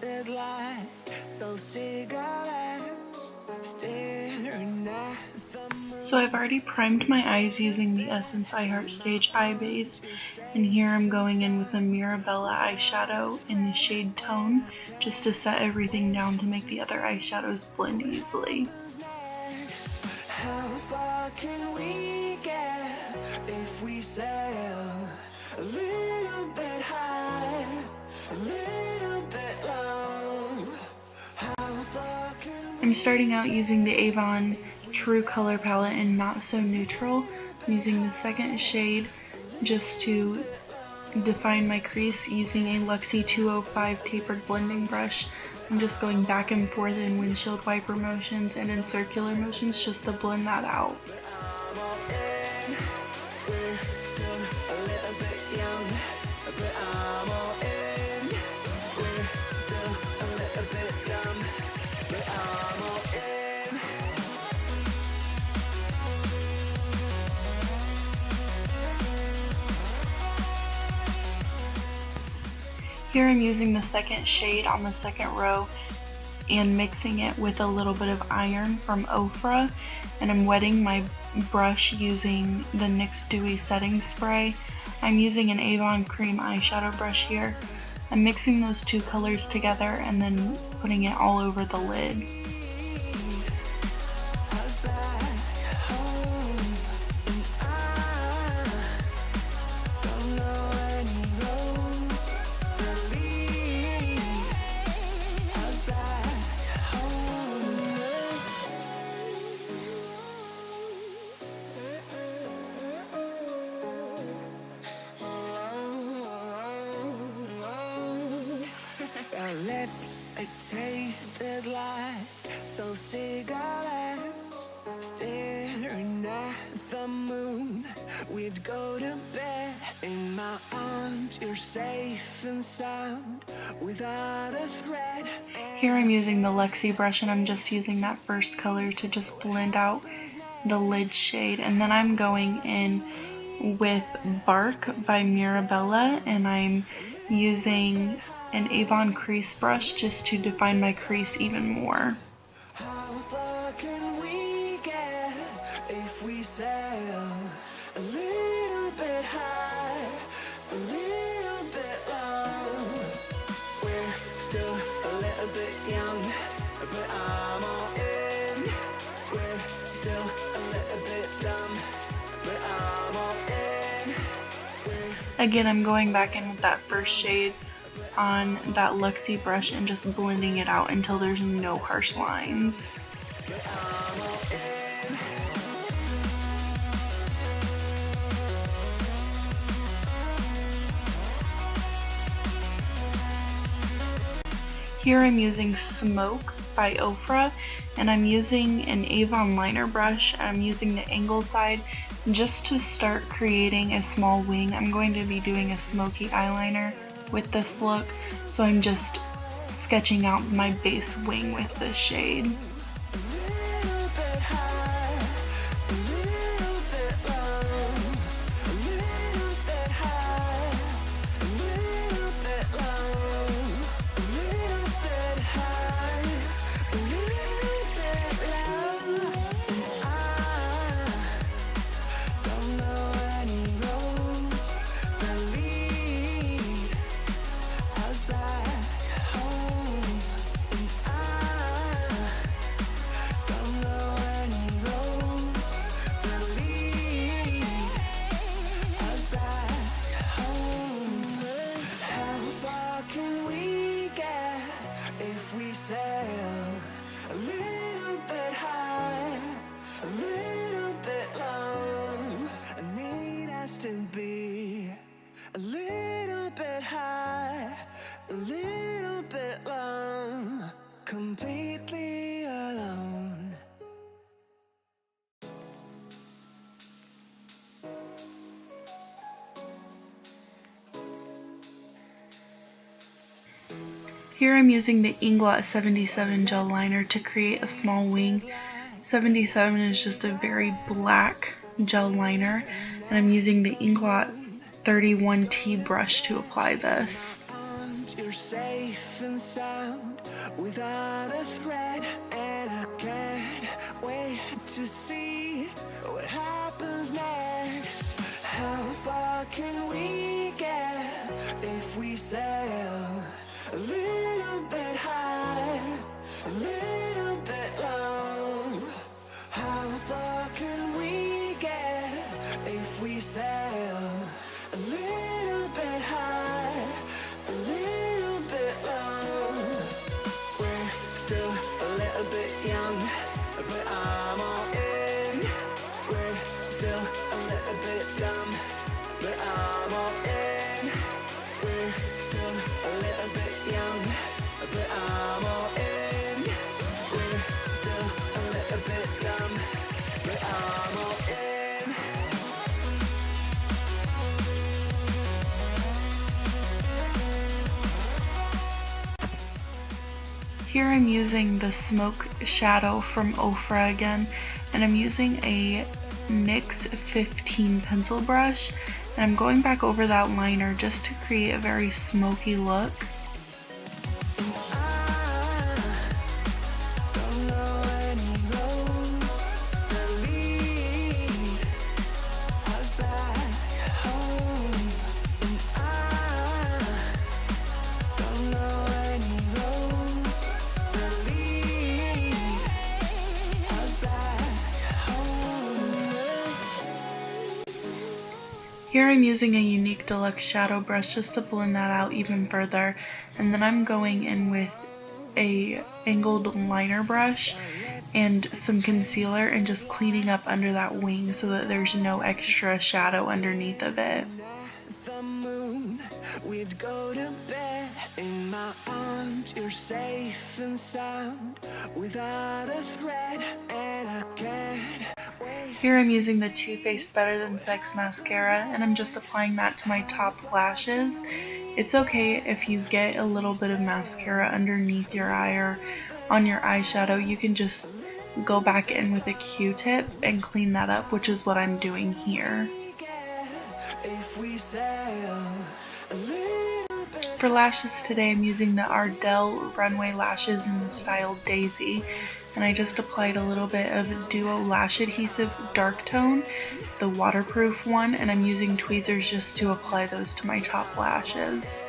tasted like those cigarettes staring at the moon. So I've already primed my eyes using the Essence I Heart Stage Eye Base, and here I'm going in with a Mirabella eyeshadow in the shade Tone, just to set everything down to make the other eyeshadows blend easily. How far can we get if we sail a little bit high, a little bit low? How far can I'm starting out using the Avon True Color Palette in Not So Neutral. I'm using the second shade just to define my crease using a Luxie 205 tapered blending brush. I'm just going back and forth in windshield wiper motions and in circular motions just to blend that out. Here I'm using the second shade on the second row and mixing it with a little bit of iron from OFRA, and I'm wetting my brush using the NYX Dewy Setting Spray. I'm using an Avon cream eyeshadow brush here. I'm mixing those two colors together and then putting it all over the lid. lips, they tasted like those cigarettes staring at the moon. We'd go to bed in my arms, you're safe and sound without a thread. Here I'm using the Luxie brush and I'm just using that first color to just blend out the lid shade, and then I'm going in with Bark by Mirabella and I'm using an Avon crease brush just to define my crease even more. How far can we get if we sail a little bit high, a little bit low? We're still a little bit young, but I'm all in. We're still a little bit dumb, but I'm all in. Again, I'm going back in with that first shade on that Luxie brush and just blending it out until there's no harsh lines. Here I'm using Smoke by OFRA and I'm using an Avon liner brush. I'm using the angle side just to start creating a small wing. I'm going to be doing a smoky eyeliner with this look, so I'm just sketching out my base wing with this shade. Completely alone. Here I'm using the Inglot 77 gel liner to create a small wing. 77 is just a very black gel liner, and I'm using the Inglot 31T brush to apply this. You're safe and sound without a thread, and I can't wait to see what happens next. How far can we get if we sail a little bit high, a little bit low? How far can we get if we sail a little bit high, a little bit low? We're still a little bit young, but I'm all in. We're still a little bit dumb, but I'm all in. We're still a little bit young, but I'm all in. We're still a little bit dumb, but I'm all in. Here I'm using the Smoke shadow from OFRA again, and I'm using a NYX 15 pencil brush, and I'm going back over that liner just to create a very smoky look. Here I'm using a Unique Deluxe shadow brush just to blend that out even further, and then I'm going in with a angled liner brush and some concealer and just cleaning up under that wing so that there's no extra shadow underneath of it. The moon, we'd go to bed in my arms. You're safe and sound without a thread, and I can't wait. Here I'm using the TooFaced Better Than Sex mascara, and I'm just applying that to my top lashes. It's okay if you get a little bit of mascara underneath your eye or on your eyeshadow. You can just go back in with a Q-tip and clean that up, which is what I'm doing here. If we sail a little bit. For lashes today, I'm using the Ardell Runway lashes in the style Daisy, and I just applied a little bit of Duo Lash Adhesive Dark Tone, the waterproof one, and I'm using tweezers just to apply those to my top lashes.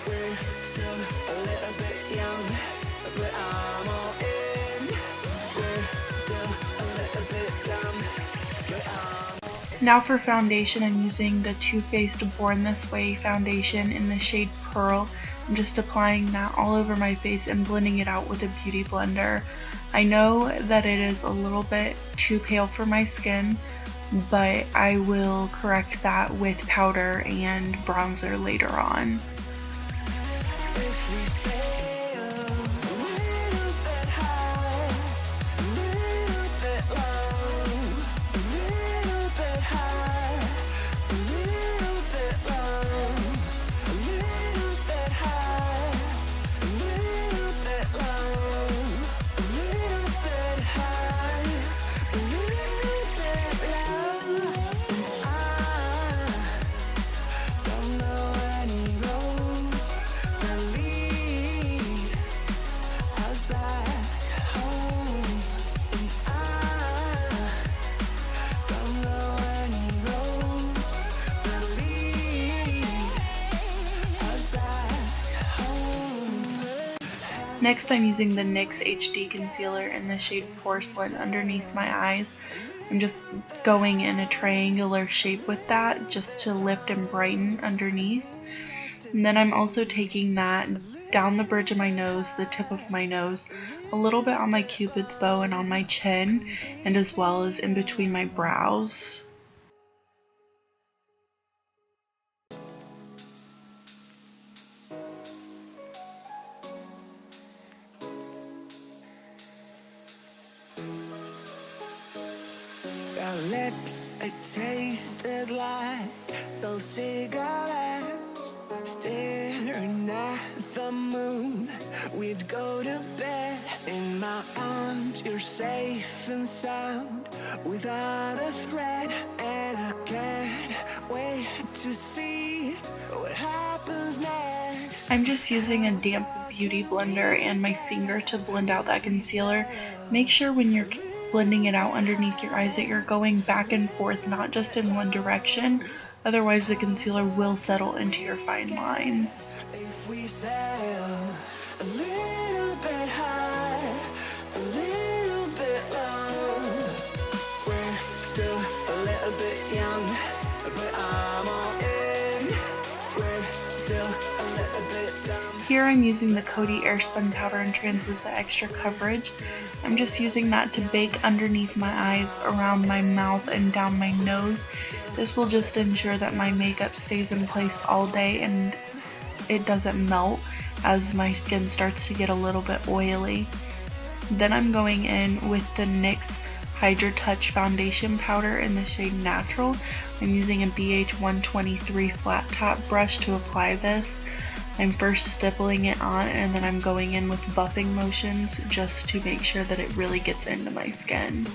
We're still a little bit young, but I'm all in. We're still a little bit dumb, but I'm all in. Now for foundation, I'm using the TooFaced Born This Way foundation in the shade Pearl. I'm just applying that all over my face and blending it out with a beauty blender. I know that it is a little bit too pale for my skin, but I will correct that with powder and bronzer later on. If we sail a little bit high, a little bit low, a little bit high, a little bit low, a little bit high, a little bit low, a little bit high, a little bit low. I don't know any roads that lead us back home, and I don't know any roads that lead us back home. Next, I'm using the NYX HD Concealer in the shade Porcelain underneath my eyes. I'm just going in a triangular shape with that just to lift and brighten underneath. And then I'm also taking that down the bridge of my nose, the tip of my nose, a little bit on my cupid's bow and on my chin, and as well as in between my brows. Our lips, they tasted like those cigarettes. Staring at the moon, we'd go to bed in my arms. You're safe and sound without a thread, and I can't wait to see what happens next. I'm just using a damp beauty blender and my finger to blend out that concealer. Make sure when you're blending it out underneath your eyes that you're going back and forth, not just in one direction. Otherwise, the concealer will settle into your fine lines. If we sail a little bit high, a little bit low, we're still a little bit young, but I'm all in. We're still a little bit dumb. Here I'm using the Coty Air Spun Powder in Translucent Extra Coverage. I'm just using that to bake underneath my eyes, around my mouth, and down my nose. This will just ensure that my makeup stays in place all day and it doesn't melt as my skin starts to get a little bit oily. Then I'm going in with the NYX HydraTouch Foundation Powder in the shade Natural. I'm using a BH123 flat top brush to apply this. I'm first stippling it on and then I'm going in with buffing motions just to make sure that it really gets into my skin.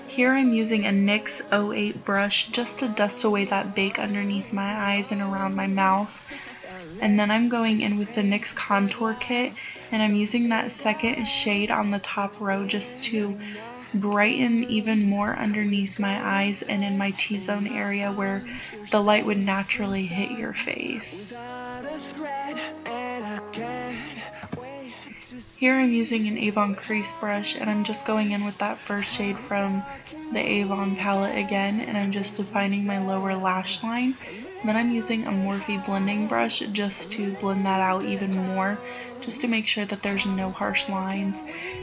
Here I'm using a NYX 08 brush just to dust away that bake underneath my eyes and around my mouth. And then I'm going in with the NYX Contour Kit and I'm using that second shade on the top row just to brighten even more underneath my eyes and in my T-zone area where the light would naturally hit your face. Here I'm using an Avon crease brush and I'm just going in with that first shade from the Avon palette again and I'm just defining my lower lash line. Then I'm using a Morphe blending brush just to blend that out even more, just to make sure that there's no harsh lines.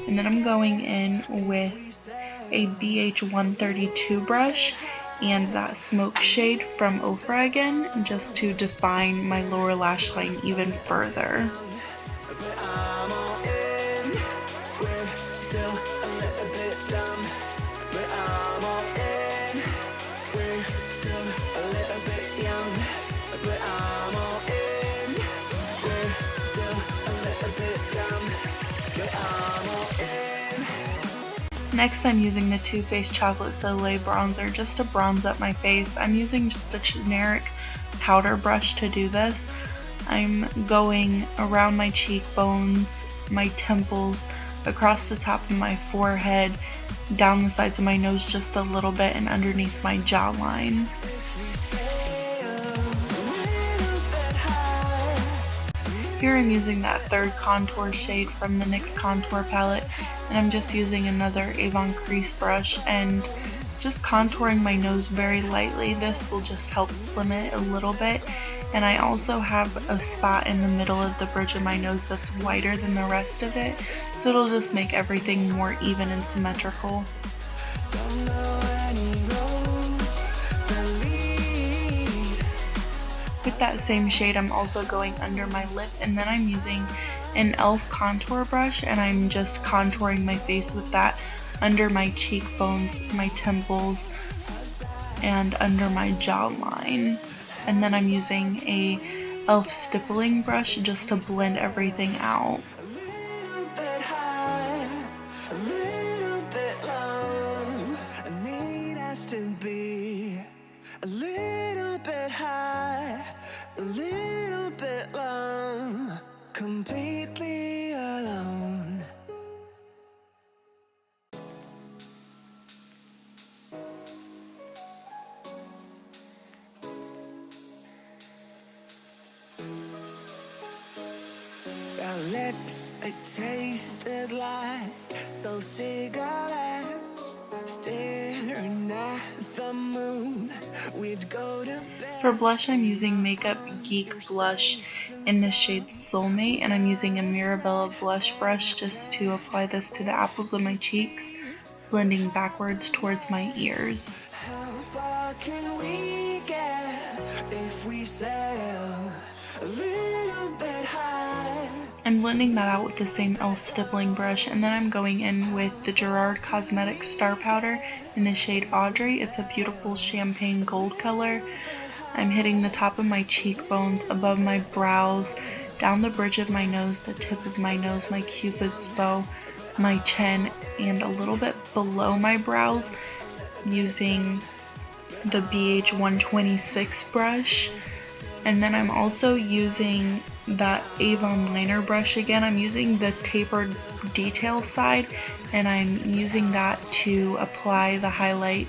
And then I'm going in with a BH132 brush and that smoke shade from OFRA again, just to define my lower lash line even further. Next I'm using the TooFaced Chocolate Soleil bronzer just to bronze up my face. I'm using just a generic powder brush to do this. I'm going around my cheekbones, my temples, across the top of my forehead, down the sides of my nose just a little bit, and underneath my jawline. Here I'm using that third contour shade from the NYX Contour palette, and I'm just using another Avon crease brush and just contouring my nose very lightly. This will just help slim it a little bit. And I also have a spot in the middle of the bridge of my nose that's wider than the rest of it, so it'll just make everything more even and symmetrical. With that same shade, I'm also going under my lip, and then I'm using an e.l.f. contour brush, and I'm just contouring my face with that under my cheekbones, my temples, and under my jawline. And then I'm using a e.l.f. stippling brush just to blend everything out. Completely alone. Your lips, they tasted like those cigarettes, staring at the moon. We'd go to bed. For blush, I'm using MakeupGeek blush in the shade Soulmate, and I'm using a Mirabella blush brush just to apply this to the apples of my cheeks, blending backwards towards my ears. How far can we get if we sail a little bit high? I'm blending that out with the same e.l.f. stippling brush, and then I'm going in with the Gerard Cosmetics Star Powder in the shade Audrey. It's a beautiful champagne gold color. I'm hitting the top of my cheekbones, above my brows, down the bridge of my nose, the tip of my nose, my cupid's bow, my chin, and a little bit below my brows using the BH 126 brush. And then I'm also using that Avon liner brush again. I'm using the tapered detail side, and I'm using that to apply the highlight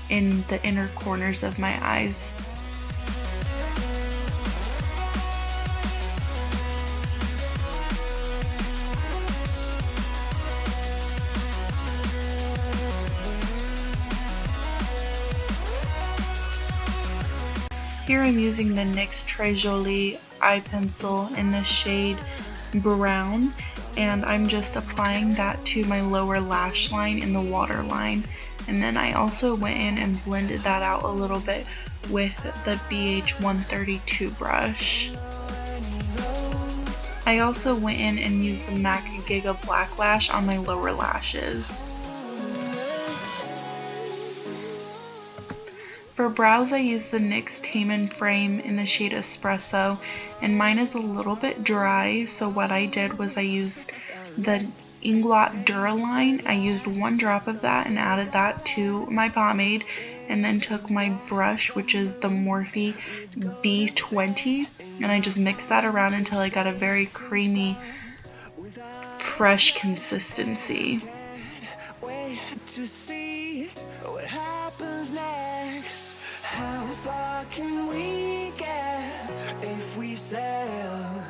in the inner corners of my eyes. Here I'm using the NYX Jolie eye pencil in the shade Brown, and I'm just applying that to my lower lash line in the waterline. And then I also went in and blended that out a little bit with the BH 132 brush. I also went in and used the MAC Gigablack lash on my lower lashes. For brows, I used the NYX Tame&Frame in the shade Espresso, and mine is a little bit dry, so what I did was I used the Inglot Gel Liner. I used 1 drop of that and added that to my pomade, and then took my brush, which is the Morphe B20, and I just mixed that around until I got a very creamy, fresh consistency. Wait to see what happens next. How far can we get if we sail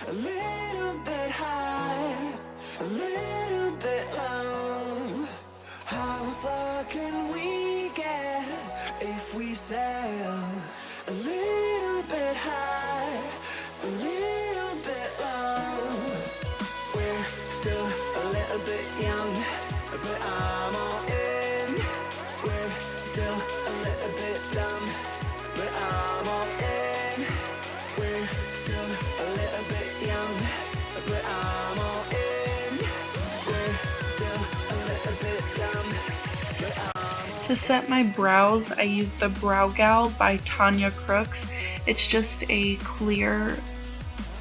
a little bit high, a little bit low? How far can we get if we sail a little bit high, a little bit low? We're still a little bit young, but I'm all in. We're still a little bit dumb, but I'm all in. We're still a little bit young, but I'm all in. We're still a little bit dumb, but I'm all in. To set my brows, I used the BrowGal by Tonya Crooks. It's just a clear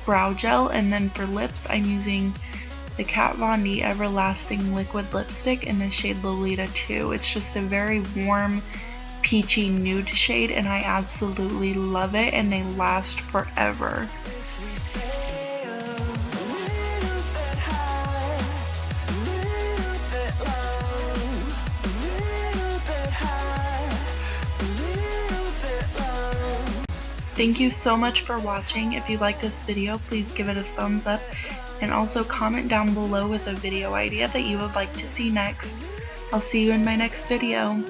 brow gel, and then for lips, I'm using the Kat Von D Everlasting Liquid Lipstick in the shade Lolita 2. It's just a very warm, peachy nude shade, and I absolutely love it, and they last forever. Thank you so much for watching. If you like this video, please give it a thumbs up, and also comment down below with a video idea that you would like to see next. I'll see you in my next video.